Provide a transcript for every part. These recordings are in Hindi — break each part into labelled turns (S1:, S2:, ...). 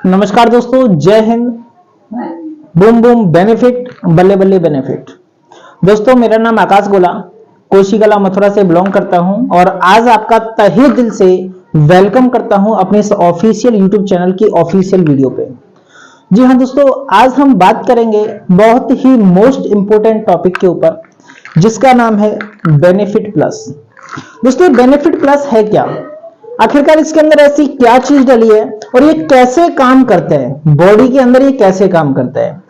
S1: नमस्कार दोस्तों, जय हिंद। बूम बूम बेनिफिट, बल्ले बल्ले बेनिफिट। दोस्तों, मेरा नाम आकाश गोला, कोशीकला मथुरा से बिलोंग करता हूं और आज आपका तहे दिल से वेलकम करता हूं अपने इस ऑफिशियल यूट्यूब चैनल की ऑफिशियल वीडियो पे। जी हां दोस्तों, आज हम बात करेंगे बहुत ही मोस्ट इंपोर्टेंट टॉपिक के ऊपर, जिसका नाम है बेनिफिट प्लस। दोस्तों, बेनिफिट प्लस है क्या? आखिरकार इसके अंदर ऐसी क्या चीज डली है और ये कैसे काम करता है? बॉडी के अंदर ये कैसे काम करता है?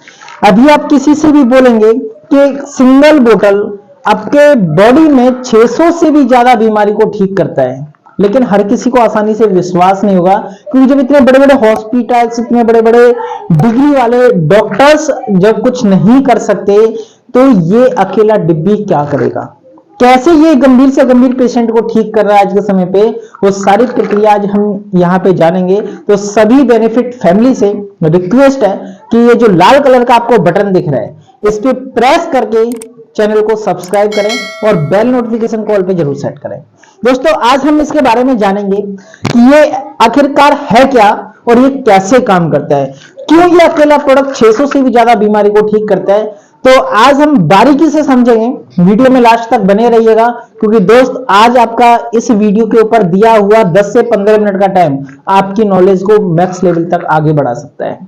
S1: अभी आप किसी से भी बोलेंगे कि सिंगल बोतल आपके बॉडी में 600 से भी ज्यादा बीमारी को ठीक करता है, लेकिन हर किसी को आसानी से विश्वास नहीं होगा, क्योंकि जब इतने बड़े बड़े हॉस्पिटल्स, इतने बड़े बड़े डिग्री वाले डॉक्टर्स जब कुछ नहीं कर सकते, तो ये अकेला डिब्बी क्या करेगा? कैसे ये गंभीर से गंभीर पेशेंट को ठीक कर रहा है आज के समय पे, वो सारी प्रक्रिया आज हम यहाँ पे जानेंगे। तो सभी बेनिफिट फैमिली से रिक्वेस्ट है कि ये जो लाल कलर का आपको बटन दिख रहा है, इस पे प्रेस करके चैनल को सब्सक्राइब करें और बेल नोटिफिकेशन कॉल पे जरूर सेट करें। दोस्तों, आज हम इसके बारे में जानेंगे कि ये आखिरकार है क्या और ये कैसे काम करता है, क्यों ये अकेला प्रोडक्ट 600 से भी ज्यादा बीमारी को ठीक करता है। तो आज हम बारीकी से समझेंगे, वीडियो में लास्ट तक बने रहिएगा, क्योंकि दोस्त आज आपका इस वीडियो के ऊपर दिया हुआ 10 से 15 मिनट का टाइम आपकी नॉलेज को नेक्स्ट लेवल तक आगे बढ़ा सकता है,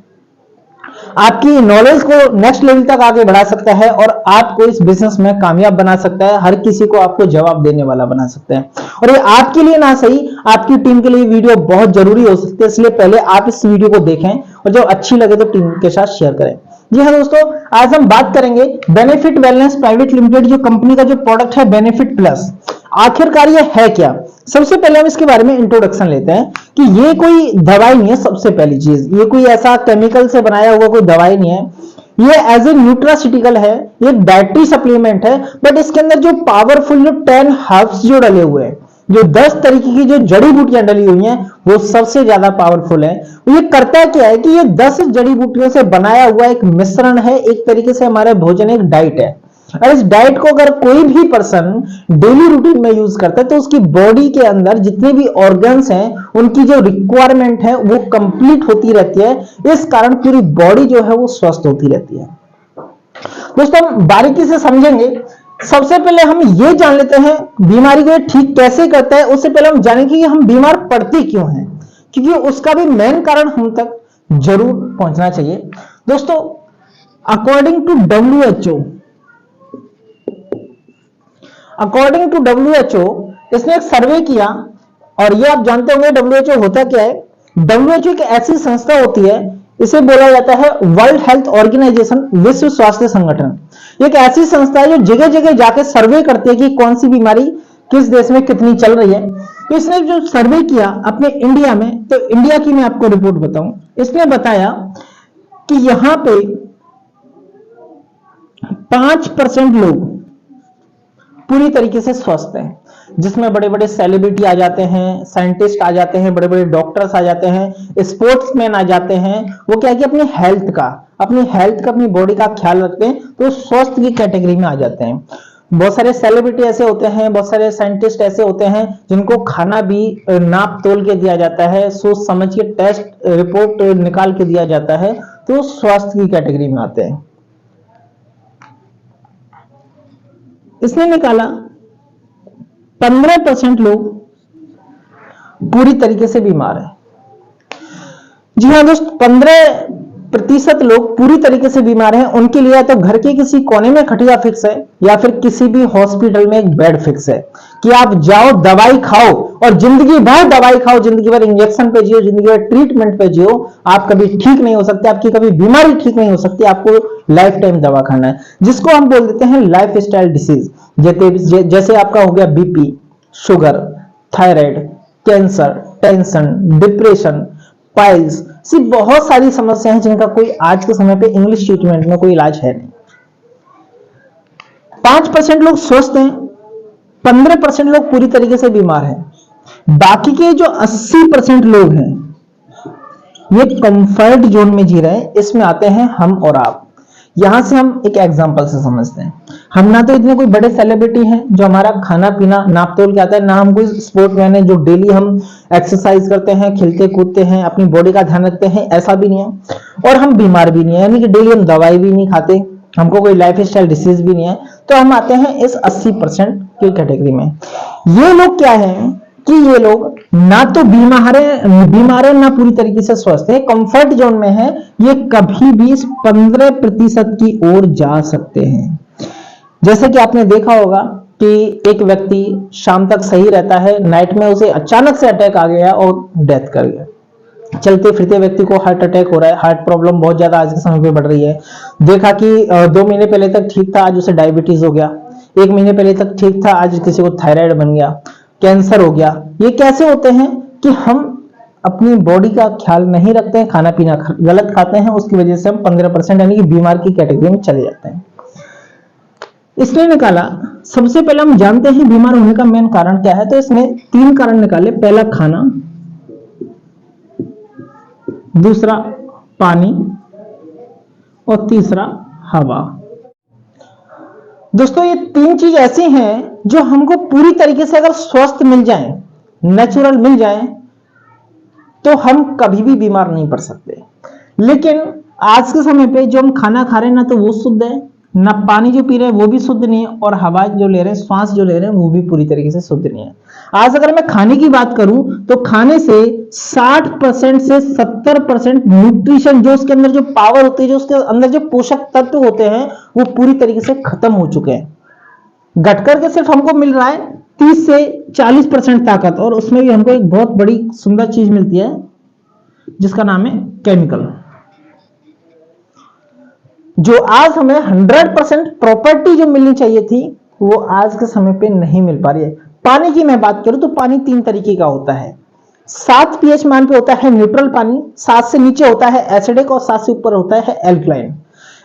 S1: आपकी नॉलेज को नेक्स्ट लेवल तक आगे बढ़ा सकता है और आपको इस बिजनेस में कामयाब बना सकता है, हर किसी को आपको जवाब देने वाला बना सकता है। और ये आपके लिए ना सही, आपकी टीम के लिए वीडियो बहुत जरूरी हो सकती है, इसलिए पहले आप इस वीडियो को देखें और जब अच्छी लगे तो टीम के साथ शेयर करें। जी हाँ दोस्तों, आज हम बात करेंगे बेनिफिट वेलनेस प्राइवेट लिमिटेड, जो कंपनी का जो प्रोडक्ट है बेनिफिट प्लस, आखिरकार ये है क्या। सबसे पहले हम इसके बारे में इंट्रोडक्शन लेते हैं कि ये कोई दवाई नहीं है। सबसे पहली चीज, ये कोई ऐसा केमिकल से बनाया हुआ कोई दवाई नहीं है, ये एज ए न्यूट्रासिटिकल है, ये डाइटरी सप्लीमेंट है। बट इसके अंदर जो पावरफुल जो 10 हर्ब्स जो डले हुए हैं, जो 10 तरीके की जो जड़ी बूटियां डली हुई हैं, वो सबसे ज्यादा पावरफुल है। ये करता क्या है कि ये 10 जड़ी बूटियों से बनाया हुआ एक मिश्रण है, एक तरीके से हमारे भोजन एक डाइट है। और इस डाइट को अगर कोई भी पर्सन डेली रूटीन में यूज करता है, तो उसकी बॉडी के अंदर जितने भी ऑर्गन्स हैं, उनकी जो रिक्वायरमेंट है वो कंप्लीट होती रहती है। इस कारण पूरी बॉडी जो है वो स्वस्थ होती रहती है। दोस्तों, हम बारीकी से समझेंगे। सबसे पहले हम ये जान लेते हैं बीमारी को ठीक कैसे करता है। उससे पहले हम जानेंगे कि हम बीमार पड़ते क्यों हैं, क्योंकि उसका भी मेन कारण हम तक जरूर पहुंचना चाहिए। दोस्तों, अकॉर्डिंग टू WHO, इसने एक सर्वे किया, और ये आप जानते होंगे WHO होता क्या है। WHO एक ऐसी संस्था होती है, इसे बोला जाता है वर्ल्ड हेल्थ ऑर्गेनाइजेशन, विश्व स्वास्थ्य संगठन। एक ऐसी संस्था है जो जगह जगह जाके सर्वे करती है कि कौन सी बीमारी किस देश में कितनी चल रही है। तो इसने जो सर्वे किया अपने इंडिया में, तो इंडिया की मैं आपको रिपोर्ट बताऊं। इसने बताया कि यहां पे 5% लोग पूरी तरीके से स्वस्थ हैं, जिसमें बड़े बड़े सेलिब्रिटी आ जाते हैं, साइंटिस्ट आ जाते हैं, बड़े बड़े डॉक्टर्स आ जाते हैं, स्पोर्ट्समैन आ जाते हैं। वो क्या है कि अपनी हेल्थ का, अपनी बॉडी का ख्याल रखते हैं, तो स्वस्थ की कैटेगरी में आ जाते हैं। बहुत सारे सेलिब्रिटी ऐसे होते हैं, बहुत सारे साइंटिस्ट ऐसे होते हैं जिनको खाना भी नाप तोल के दिया जाता है, सोच समझ के टेस्ट रिपोर्ट निकाल के दिया जाता है, तो स्वास्थ्य की कैटेगरी में आते हैं। इसने निकाला 15% लोग पूरी तरीके से बीमार हैं। जी हाँ दोस्त, 15% लोग पूरी तरीके से बीमार हैं। उनके लिए या तो घर के किसी कोने में खटिया फिक्स है, या फिर किसी भी हॉस्पिटल में एक बेड फिक्स है कि आप जाओ, दवाई खाओ और जिंदगी भर दवाई खाओ, जिंदगी भर इंजेक्शन पे जियो, जिंदगी भर ट्रीटमेंट पे जियो। आप कभी ठीक नहीं हो सकते, आपकी कभी बीमारी ठीक नहीं हो सकती, आपको लाइफ टाइम दवा खाना है, जिसको हम बोल देते हैं लाइफ स्टाइल डिसीज। जैसे आपका हो गया BP, sugar, thyroid, cancer, tension, depression, piles, सिर्फ बहुत सारी समस्याएं हैं जिनका कोई आज के समय पे इंग्लिश ट्रीटमेंट में कोई इलाज है नहीं। 5% लोग स्वस्थ हैं, 15% लोग पूरी तरीके से बीमार हैं। बाकी के जो 80% लोग हैं, ये कंफर्ट जोन में जी रहे हैं। इसमें आते हैं हम और आप। यहां से हम एक एग्जांपल से समझते हैं। हम ना तो इतने कोई बड़े सेलिब्रिटी हैं जो हमारा खाना पीना नाप तोल के आता है, ना हम कोई स्पोर्टमैन है जो डेली हम एक्सरसाइज करते हैं, खेलते कूदते हैं, अपनी बॉडी का ध्यान रखते हैं, ऐसा भी नहीं है। और हम बीमार भी नहीं है, यानी कि डेली हम दवाई भी नहीं खाते, हमको कोई लाइफ स्टाइल डिसीज भी नहीं है, तो हम आते हैं इस 80% की कैटेगरी में। ये लोग क्या है कि ये लोग ना तो बीमार है ना पूरी तरीके से स्वस्थ है, कंफर्ट जोन में है, ये कभी भी 15% की ओर जा सकते हैं। जैसे कि आपने देखा होगा कि एक व्यक्ति शाम तक सही रहता है, नाइट में उसे अचानक से अटैक आ गया और डेथ कर गया। चलते फिरते व्यक्ति को हार्ट अटैक हो रहा है, हार्ट प्रॉब्लम बहुत ज्यादा आज के समय पे बढ़ रही है। देखा कि 2 महीने पहले तक ठीक था, आज उसे डायबिटीज हो गया। 1 महीने पहले तक ठीक था, आज किसी को थायराइड बन गया, कैंसर हो गया। ये कैसे होते हैं कि हम अपनी बॉडी का ख्याल नहीं रखते हैं, खाना पीना गलत खाते हैं, उसकी वजह से हम 15% यानी कि बीमार की कैटेगरी में चले जाते हैं। इसने निकाला, सबसे पहले हम जानते हैं बीमार होने का मेन कारण क्या है, तो इसने 3 कारण निकाले। पहला खाना, दूसरा पानी और तीसरा हवा। दोस्तों ये 3 चीज ऐसी हैं जो हमको पूरी तरीके से अगर स्वस्थ मिल जाए, नेचुरल मिल जाए, तो हम कभी भी बीमार नहीं पड़ सकते। लेकिन आज के समय पे जो हम खाना खा रहे हैं ना तो वो शुद्ध है, ना पानी जो पी रहे हैं वो भी शुद्ध नहीं है, और हवा जो ले रहे हैं, श्वास जो ले रहे हैं वो भी पूरी तरीके से शुद्ध नहीं है। आज अगर मैं खाने की बात करूं तो खाने से 60% से 70% न्यूट्रिशन, जो उसके अंदर जो पावर होती है, जो उसके अंदर जो पोषक तत्व होते हैं, वो पूरी तरीके से खत्म हो चुके हैं। घट करके सिर्फ हमको मिल रहा है 30 से 40% ताकत, और उसमें भी हमको एक बहुत बड़ी सुंदर चीज मिलती है जिसका नाम है केमिकल, जो आज हमें 100% प्रॉपर्टी जो मिलनी चाहिए थी वो आज के समय पे नहीं मिल पा रही है। पानी की मैं बात करूं तो पानी 3 तरीके का होता है। 7 pH मान पे होता है न्यूट्रल पानी, 7 से नीचे होता है एसिडिक, और 7 से ऊपर होता है एल्कलाइन।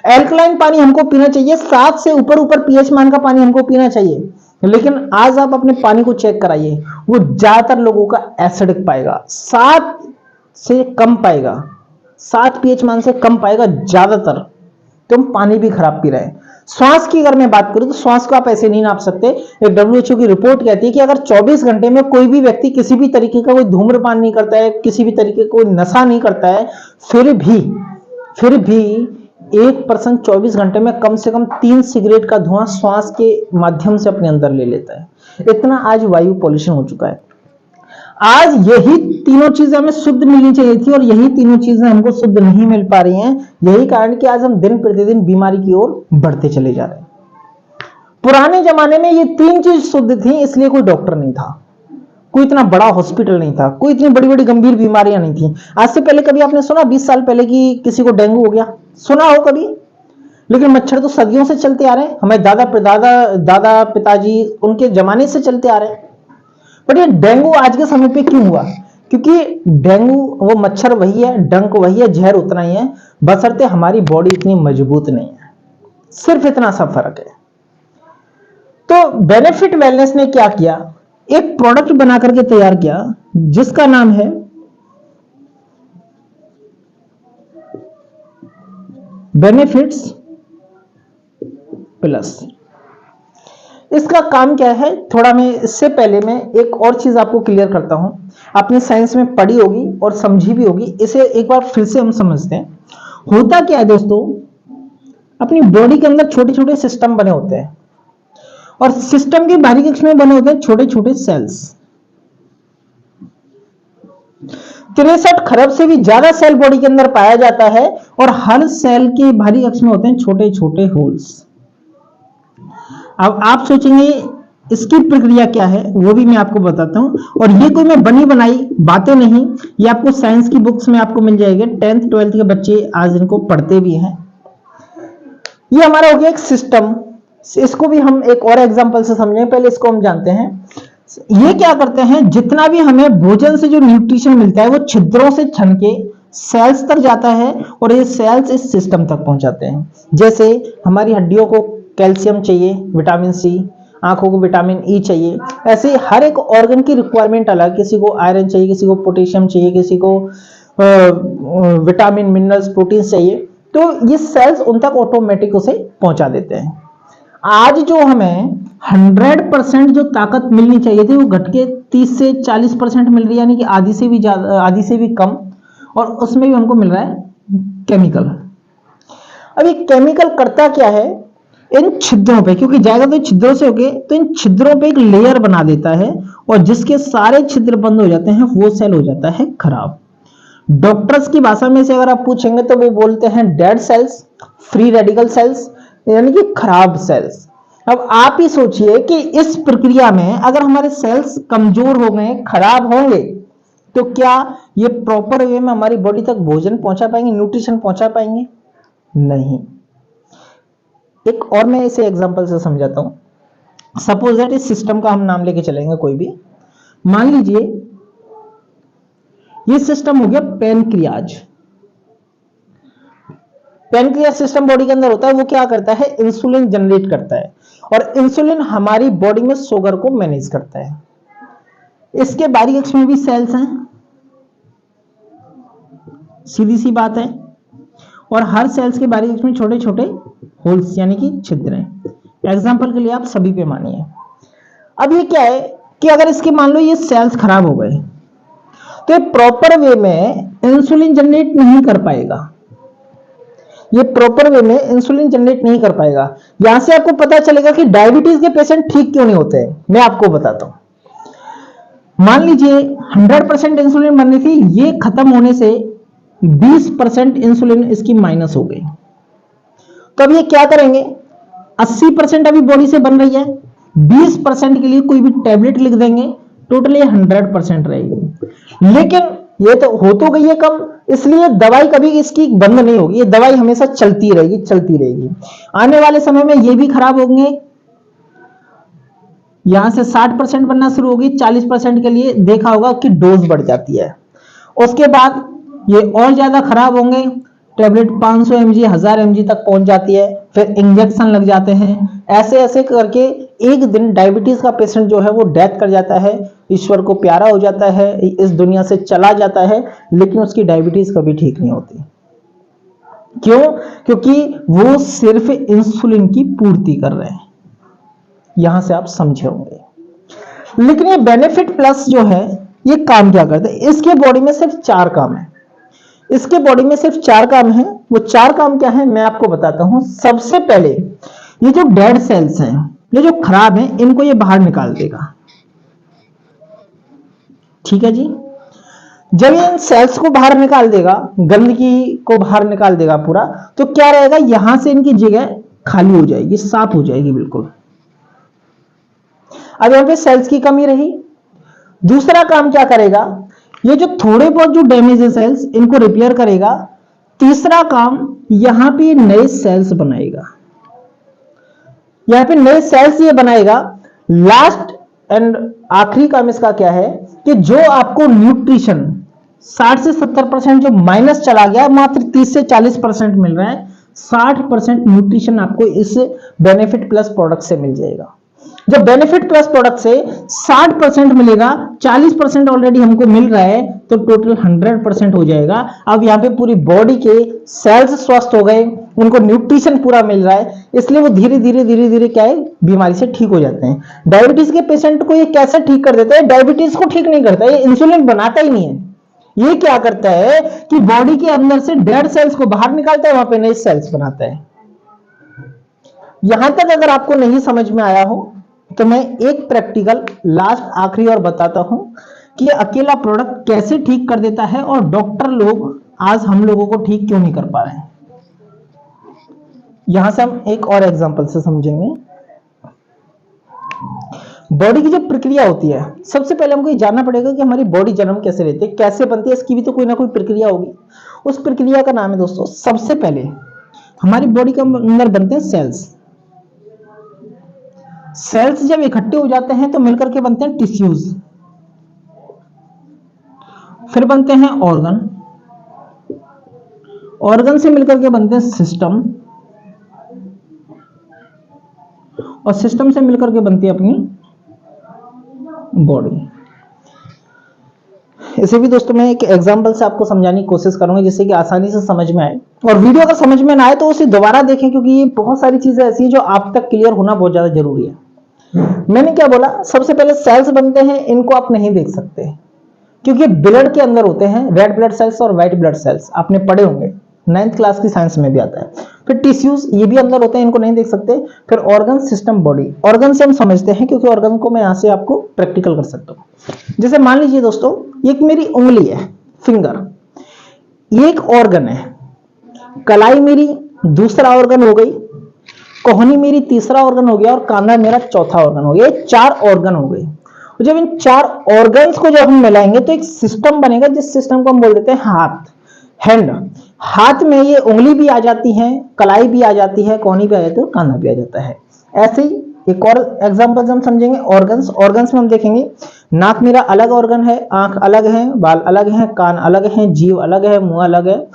S1: एल्कलाइन पानी हमको पीना चाहिए, 7 से ऊपर pH मान का पानी हमको पीना चाहिए। लेकिन आज आप अपने पानी को चेक कराइए, वो ज्यादातर लोगों का एसिडिक पाएगा, 7 से कम पाएगा, 7 pH मान से कम पाएगा ज्यादातर। तो हम पानी भी खराब पी रहे हैं। श्वास की अगर मैं बात करूं तो श्वास को आप ऐसे नहीं नाप सकते। एक WHO की रिपोर्ट कहती है कि अगर 24 घंटे में कोई भी व्यक्ति किसी भी तरीके का कोई धूम्रपान नहीं करता है, किसी भी तरीके का कोई नशा नहीं करता है, फिर भी 1% 24 घंटे में कम से कम 3 सिगरेट का धुआं श्वास के माध्यम से अपने अंदर ले लेता है। इतना आज वायु पॉल्यूशन हो चुका है। आज यही तीनों चीजें हमें शुद्ध मिलनी चाहिए थी और यही तीनों चीजें हमको शुद्ध नहीं मिल पा रही हैं। यही कारण कि आज हम दिन प्रतिदिन बीमारी की ओर बढ़ते चले जा रहे हैं। पुराने जमाने में ये 3 चीज शुद्ध थी, इसलिए कोई डॉक्टर नहीं था, कोई इतना बड़ा हॉस्पिटल नहीं था, कोई इतनी बड़ी बड़ी गंभीर बीमारियां नहीं थी। आज से पहले कभी आपने सुना 20 साल पहले कि किसी को डेंगू हो गया? सुना हो कभी? लेकिन मच्छर तो सदियों से चलते आ रहे हैं, हमारे दादा पिताजी उनके जमाने से चलते आ रहे हैं। बट ये डेंगू आज के समय पे क्यों हुआ? क्योंकि डेंगू वो मच्छर वही है, डंक वही है, जहर उतना ही है, बशर्ते हमारी बॉडी इतनी मजबूत नहीं है। सिर्फ इतना सा फर्क है। तो बेनिफिट वेलनेस ने क्या किया, एक प्रोडक्ट बना करके तैयार किया जिसका नाम है बेनिफिट्स प्लस। इसका काम क्या है, थोड़ा मैं इससे पहले मैं एक और चीज आपको क्लियर करता हूं। आपने साइंस में पढ़ी होगी और समझी भी होगी, इसे एक बार फिर से हम समझते हैं। होता क्या है दोस्तों, अपनी बॉडी के अंदर छोटे छोटे सिस्टम बने होते हैं और सिस्टम के बाहरी कक्ष में बने होते हैं छोटे छोटे सेल्स। 63 खरब से भी ज्यादा सेल बॉडी के अंदर पाया जाता है और हर सेल के बाहरी कक्ष में होते हैं छोटे छोटे होल्स। अब आप सोचेंगे इसकी प्रक्रिया क्या है, वो भी मैं आपको बताता हूं। और ये कोई मैं बनी बनाई बातें नहीं, ये आपको साइंस की बुक्स में आपको मिल जाएगी। 10th 12th के बच्चे आज इनको पढ़ते भी हैं। ये हमारा हो गया एक सिस्टम। इसको भी हम एक और एग्जांपल से समझें, पहले इसको हम जानते हैं। ये क्या करते हैं, जितना भी हमें भोजन से जो न्यूट्रिशन मिलता है वो छिद्रों से छन के सेल्स तक जाता है और ये सेल्स इस सिस्टम तक पहुंचाते हैं। जैसे हमारी हड्डियों को कैल्शियम चाहिए, विटामिन सी, आंखों को विटामिन ई चाहिए, ऐसे हर एक ऑर्गन की रिक्वायरमेंट अलग। किसी को आयरन चाहिए, किसी को पोटेशियम चाहिए, किसी को विटामिन मिनरल्स प्रोटीन चाहिए, तो ये सेल्स उन तक ऑटोमेटिक उसे पहुंचा देते हैं। आज जो हमें 100% जो ताकत मिलनी चाहिए थी वो घट के 30 से 40% मिल रही है, यानी कि आधी से भी ज्यादा, आधी से भी कम, और उसमें भी हमको मिल रहा है केमिकल। अब ये केमिकल करता क्या है, इन छिद्रों पे, क्योंकि जाएगा तो छिद्रों से होके, तो इन छिद्रों पे एक लेयर बना देता है, और जिसके सारे छिद्र बंद हो जाते हैं वो सेल हो जाता है खराब। डॉक्टर्स की भाषा में से अगर आप पूछेंगे तो वो बोलते हैं dead cells, free radical cells, यानी कि खराब सेल्स। अब आप ही सोचिए कि इस प्रक्रिया में अगर हमारे सेल्स कमजोर हो गए, खराब होंगे, तो क्या ये प्रॉपर वे में हमारी बॉडी तक भोजन पहुंचा पाएंगे, न्यूट्रिशन पहुंचा पाएंगे? नहीं। एक और मैं इसे एग्जांपल से समझाता हूं। सपोज दैट इस सिस्टम का हम नाम लेके चलेंगे कोई भी, मान लीजिए ये सिस्टम हो गया पैनक्रियाज। पैनक्रियाज सिस्टम बॉडी के अंदर होता है, वो क्या करता है, इंसुलिन जनरेट करता है, और इंसुलिन हमारी बॉडी में शुगर को मैनेज करता है। इसके बारीक अक्ष में भी सेल्स हैं, सीधी सी बात है, और हर सेल्स के बारीक अक्ष में छोटे छोटे होल्स यानी कि छिद्र हैं। एग्जांपल के लिए आप सभी पे मानिए। अब ये क्या है कि अगर इसके मान लो ये सेल्स खराब हो गए, तो ये प्रॉपर वे में इंसुलिन जनरेट नहीं कर पाएगा, ये प्रॉपर वे में इंसुलिन जनरेट नहीं कर पाएगा। यहां से आपको पता चलेगा कि डायबिटीज के पेशेंट ठीक क्यों नहीं होते हैं। मैं आपको बताता हूं। मान लीजिए 100% इंसुलिन बननी थी, ये खत्म होने से 20% इंसुलिन इसकी माइनस हो गई, तो अब ये क्या करेंगे, 80% अभी बॉडी से बन रही है, 20% के लिए कोई भी टैबलेट लिख देंगे, टोटली 100% रहेगी। लेकिन ये तो हो तो गई है कम, इसलिए दवाई कभी इसकी बंद नहीं होगी, ये दवाई हमेशा चलती रहेगी, चलती रहेगी। आने वाले समय में ये भी खराब होंगे, यहां से 60% बनना शुरू होगी, 40% के लिए देखा होगा कि डोज बढ़ जाती है। उसके बाद ये और ज्यादा खराब होंगे, टैबलेट 500 mg 1000 mg तक पहुंच जाती है, फिर इंजेक्शन लग जाते हैं, ऐसे ऐसे करके एक दिन डायबिटीज का पेशेंट जो है वो डेथ कर जाता है, ईश्वर को प्यारा हो जाता है, इस दुनिया से चला जाता है, लेकिन उसकी डायबिटीज कभी ठीक नहीं होती। क्यों? क्योंकि वो सिर्फ इंसुलिन की पूर्ति कर रहे हैं। यहां से आप समझे होंगे। लेकिन ये बेनिफिट प्लस जो है ये काम क्या करता है, इसके बॉडी में सिर्फ 4 काम है, इसके बॉडी में सिर्फ 4 काम है। वो 4 काम क्या है मैं आपको बताता हूं। सबसे पहले ये जो डेड सेल्स हैं, ये जो खराब हैं, इनको ये बाहर निकाल देगा। ठीक है जी। जब ये इन सेल्स को बाहर निकाल देगा, गंदगी को बाहर निकाल देगा पूरा, तो क्या रहेगा, यहां से इनकी जगह खाली हो जाएगी, साफ हो जाएगी बिल्कुल। अब यहां पे सेल्स की कमी रही। दूसरा काम क्या करेगा, ये जो थोड़े बहुत जो डैमेज है सेल्स, इनको रिपेयर करेगा। तीसरा काम, यहां पे नए सेल्स बनाएगा, यहां पे नए सेल्स ये बनाएगा। लास्ट एंड आखिरी काम इसका क्या है कि जो आपको न्यूट्रिशन 60 से 70% जो माइनस चला गया, मात्र 30 से 40% मिल रहा है, 60% न्यूट्रिशन आपको इस बेनिफिट प्लस प्रोडक्ट से मिल जाएगा। जब बेनिफिट प्लस प्रोडक्ट से 60% मिलेगा, 40% ऑलरेडी हमको मिल रहा है, तो टोटल 100% हो जाएगा। अब यहाँ पे पूरी बॉडी के सेल्स स्वस्थ हो गए, उनको न्यूट्रिशन पूरा मिल रहा है, इसलिए वो धीरे धीरे धीरे धीरे क्या है, बीमारी से ठीक हो जाते हैं। डायबिटीज के पेशेंट को ये कैसे ठीक कर देता है, डायबिटीज को ठीक नहीं करता, ये इंसुलिन बनाता ही नहीं है। ये क्या करता है कि बॉडी के अंदर से डेड सेल्स को बाहर निकालता है, वहां पे नए सेल्स बनाता है। यहां तक अगर आपको नहीं समझ में आया हो तो मैं एक प्रैक्टिकल लास्ट आखिरी और बताता हूं कि अकेला प्रोडक्ट कैसे ठीक कर देता है, और डॉक्टर लोग आज हम लोगों को ठीक क्यों नहीं कर पा रहे हैं। यहां से हम एक और एग्जांपल से समझेंगे। बॉडी की जो प्रक्रिया होती है, सबसे पहले हमको ये जानना पड़ेगा कि हमारी बॉडी जन्म कैसे लेती है, कैसे बनती है, इसकी भी तो कोई ना कोई प्रक्रिया होगी। उस प्रक्रिया का नाम है दोस्तों, सबसे पहले हमारी बॉडी के अंदर बनते हैं सेल्स। सेल्स जब इकट्ठे हो जाते हैं तो मिलकर के बनते हैं टिश्यूज, फिर बनते हैं ऑर्गन, ऑर्गन से मिलकर के बनते हैं सिस्टम, और सिस्टम से मिलकर के बनती है अपनी बॉडी। इसे भी दोस्तों मैं एक एग्जांपल से आपको समझाने की कोशिश करूंगा जिससे कि आसानी से समझ में आए। और वीडियो अगर समझ में ना आए तो उसे दोबारा देखें, क्योंकि ये बहुत सारी चीजें ऐसी हैं जो आप तक क्लियर होना बहुत ज्यादा जरूरी है। मैंने क्या बोला, सबसे पहले सेल्स बनते हैं, इनको आप नहीं देख सकते क्योंकि ब्लड के अंदर होते हैं रेड ब्लड सेल्स और व्हाइट ब्लड सेल्स, आपने पढ़े होंगे, 9th क्लास की साइंस में भी आता है। फिर टिश्यूज, ये भी अंदर होते हैं, इनको नहीं देख सकते। फिर ऑर्गन, सिस्टम, बॉडी। ऑर्गन से हम समझते हैं क्योंकि ऑर्गन को मैं यहां से आपको प्रैक्टिकल कर सकता हूं। जैसे मान लीजिए दोस्तों, एक मेरी उंगली है, फिंगर, ये एक ऑर्गन है। कलाई मेरी दूसरा ऑर्गन हो गई, कोहनी मेरी तीसरा ऑर्गन हो गया और कांधा मेरा चौथा ऑर्गन हो गया। ये 4 ऑर्गन हो गए। जब इन 4 ऑर्गन्स को जब हम मिलाएंगे तो एक सिस्टम बनेगा, जिस सिस्टम को हम बोल देते हैं हाथ, हैंड। हाथ में ये उंगली भी आ जाती है, कलाई भी आ जाती है, कोहनी भी आ जाती है, कांधा भी आ जाता है। ऐसे ही एक और एग्जांपल हम समझेंगे, ऑर्गन्स। ऑर्गन्स में हम देखेंगे नाक मेरा अलग ऑर्गन है, आंख अलग है, बाल अलग हैं, कान अलग हैं, जीभ अलग है, मुंह अलग है।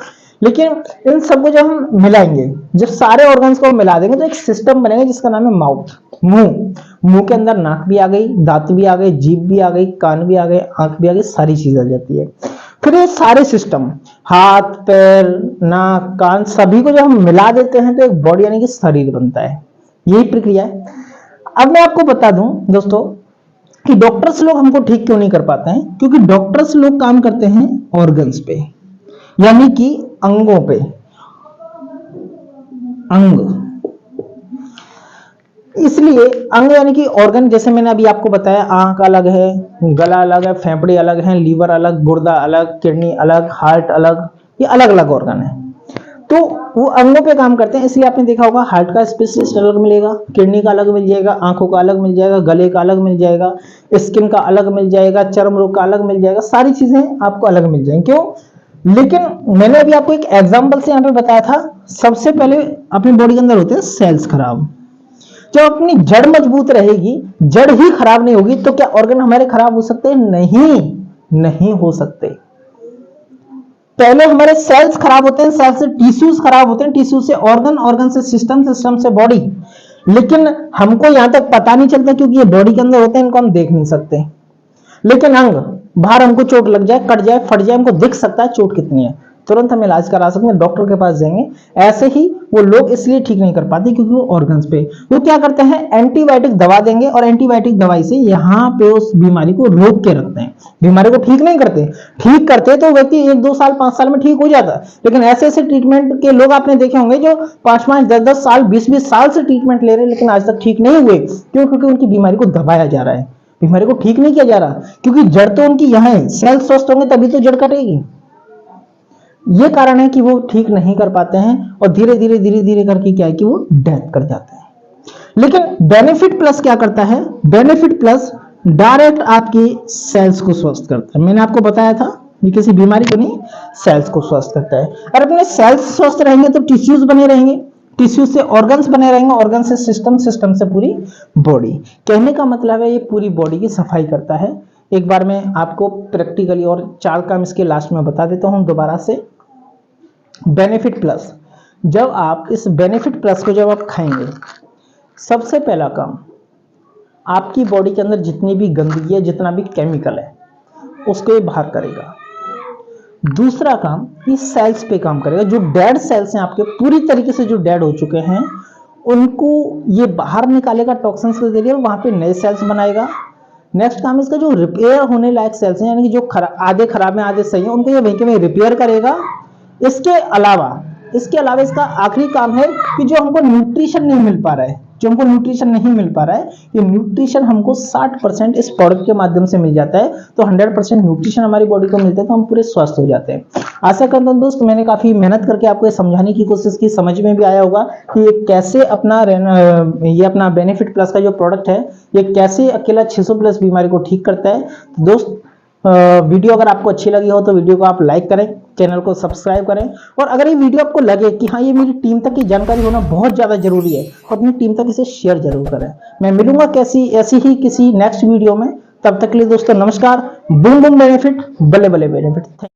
S1: लेकिन इन सबको जब हम मिलाएंगे, जब सारे ऑर्गन्स को मिला देंगे तो एक सिस्टम बनेगा जिसका नाम है माउथ, मुंह। मुंह के अंदर नाक भी आ गई, दांत भी आ गए, जीभ भी आ गई, कान भी आ गए, आंख भी आ गई, सारी चीज आ जाती है। फिर ये सारे सिस्टम, हाथ, पैर, नाक, कान, सभी को जब हम मिला देते हैं तो एक बॉडी यानी कि शरीर बनता है। यही प्रक्रिया है। अब मैं आपको बता दूं दोस्तों कि डॉक्टर्स लोग हमको ठीक क्यों नहीं कर पाते हैं, क्योंकि डॉक्टर्स लोग काम करते हैं ऑर्गन्स पे, यानी कि अंगों पे, अंग। इसलिए अंग यानी कि ऑर्गन, जैसे मैंने अभी आपको बताया, आंख अलग है, गला अलग है, फेफड़े अलग हैं, लीवर अलग, गुर्दा अलग, किडनी अलग, हार्ट अलग, ये अलग अलग ऑर्गन है। तो वो अंगों पे काम करते हैं। इसलिए आपने देखा होगा हार्ट का स्पेशलिस्ट अलग मिलेगा, किडनी का अलग मिल जाएगा, आंखों का अलग मिल जाएगा, गले का अलग मिल जाएगा, स्किन का अलग मिल जाएगा, चर्म रोग का अलग मिल जाएगा, सारी चीजें आपको अलग मिल जाएंगी। क्यों? लेकिन मैंने अभी आपको एक एग्जांपल से यहाँ पे बताया था, सबसे पहले अपनी बॉडी के अंदर होते हैं सेल्स खराब। जब अपनी जड़ मजबूत रहेगी, जड़ ही खराब नहीं होगी, तो क्या ऑर्गन हमारे खराब हो सकते हैं? नहीं हो सकते। पहले हमारे सेल्स खराब होते हैं, सेल से टिश्यूज खराब होते हैं, टिश्यू से ऑर्गन, ऑर्गन से सिस्टम, सिस्टम से बॉडी। लेकिन हमको यहां तक पता नहीं चलता क्योंकि ये बॉडी के अंदर होते हैं, इनको हम देख नहीं सकते। लेकिन अंग, बाहर हमको चोट लग जाए, कट जाए, फट जाए, हमको दिख सकता है चोट कितनी है, तुरंत हम इलाज करा सकते हैं, डॉक्टर के पास जाएंगे। ऐसे ही वो लोग इसलिए ठीक नहीं कर पाते क्योंकि वो ऑर्गन्स पे, वो क्या करते हैं, एंटीबायोटिक दवा देंगे और एंटीबायोटिक दवाई से यहाँ पे उस बीमारी को रोक के रखते हैं। बीमारी को ठीक नहीं करते। ठीक करते तो व्यक्ति 1-2 साल 5 साल में ठीक हो जाता। लेकिन ऐसे ऐसे ट्रीटमेंट के लोग आपने देखे होंगे जो 5-5, 10-10 साल, 20-20 साल से ट्रीटमेंट ले रहे हैं, लेकिन आज तक ठीक नहीं हुए। क्यों? क्योंकि उनकी बीमारी को दबाया जा रहा है, बीमारी को ठीक नहीं किया जा रहा, क्योंकि जड़ तो उनकी यहाँ है। सेल स्वस्थ होंगे तभी तो जड़ कटेगी। ये कारण है कि वो ठीक नहीं कर पाते हैं और धीरे धीरे करके क्या है कि वो डेथ कर जाते हैं। लेकिन बेनिफिट प्लस क्या करता है? बेनिफिट प्लस डायरेक्ट आपकी सेल्स को स्वस्थ करता है। मैंने आपको बताया था, ये किसी बीमारी को नहीं, सेल्स को स्वस्थ करता है। और अपने सेल्स स्वस्थ रहेंगे तो टिश्यूज बने रहेंगे, टिश्यू से ऑर्गन्स बने रहेंगे, ऑर्गन से सिस्टम, सिस्टम से पूरी बॉडी। कहने का मतलब है ये पूरी बॉडी की सफाई करता है। एक बार मैं आपको प्रैक्टिकली और 4 काम इसके लास्ट में बता देता हूं दोबारा से। बेनिफिट प्लस, जब आप इस बेनिफिट प्लस को जब आप खाएंगे, सबसे पहला काम, आपकी बॉडी के अंदर जितनी भी गंदगी है, जितना भी केमिकल है, उसको ये बाहर करेगा। दूसरा काम, ये सेल्स पे काम करेगा। जो डेड सेल्स हैं आपके, पूरी तरीके से जो डेड हो चुके हैं, उनको ये बाहर निकालेगा टॉक्सिन्स के जरिए, वहां पे नए सेल्स बनाएगा। नेक्स्ट काम इसका, जो रिपेयर होने लायक सेल्स हैं, यानी कि जो आधे खराब हैं आधे सही हैं, उनको ये वहीं के वहीं रिपेयर करेगा। इसके अलावा इसका आखिरी काम है कि जो हमको न्यूट्रिशन नहीं मिल पा रहा है, ये न्यूट्रिशन हमको 60% इस प्रोडक्ट के माध्यम से मिल जाता है। तो 100% न्यूट्रिशन हमारी बॉडी को मिलता है, तो हम पूरे स्वस्थ हो जाते हैं। आशा करता हूं दोस्त, मैंने काफी मेहनत करके आपको ये समझाने की कोशिश की, समझ में भी आया होगा कि ये कैसे अपना बेनिफिट प्लस का जो प्रोडक्ट है, ये कैसे अकेला 600+ बीमारी को ठीक करता है। तो दोस्त, वीडियो अगर आपको अच्छी लगी हो तो वीडियो को आप लाइक करें, चैनल को सब्सक्राइब करें। और अगर ये वीडियो आपको लगे कि हाँ, ये मेरी टीम तक की जानकारी होना बहुत ज्यादा जरूरी है, तो अपनी टीम तक इसे शेयर जरूर करें। मैं मिलूंगा ऐसी ही किसी नेक्स्ट वीडियो में। तब तक के लिए दोस्तों नमस्कार। बूम बूम बेनिफिट, बल्ले बल्ले बेनिफिट।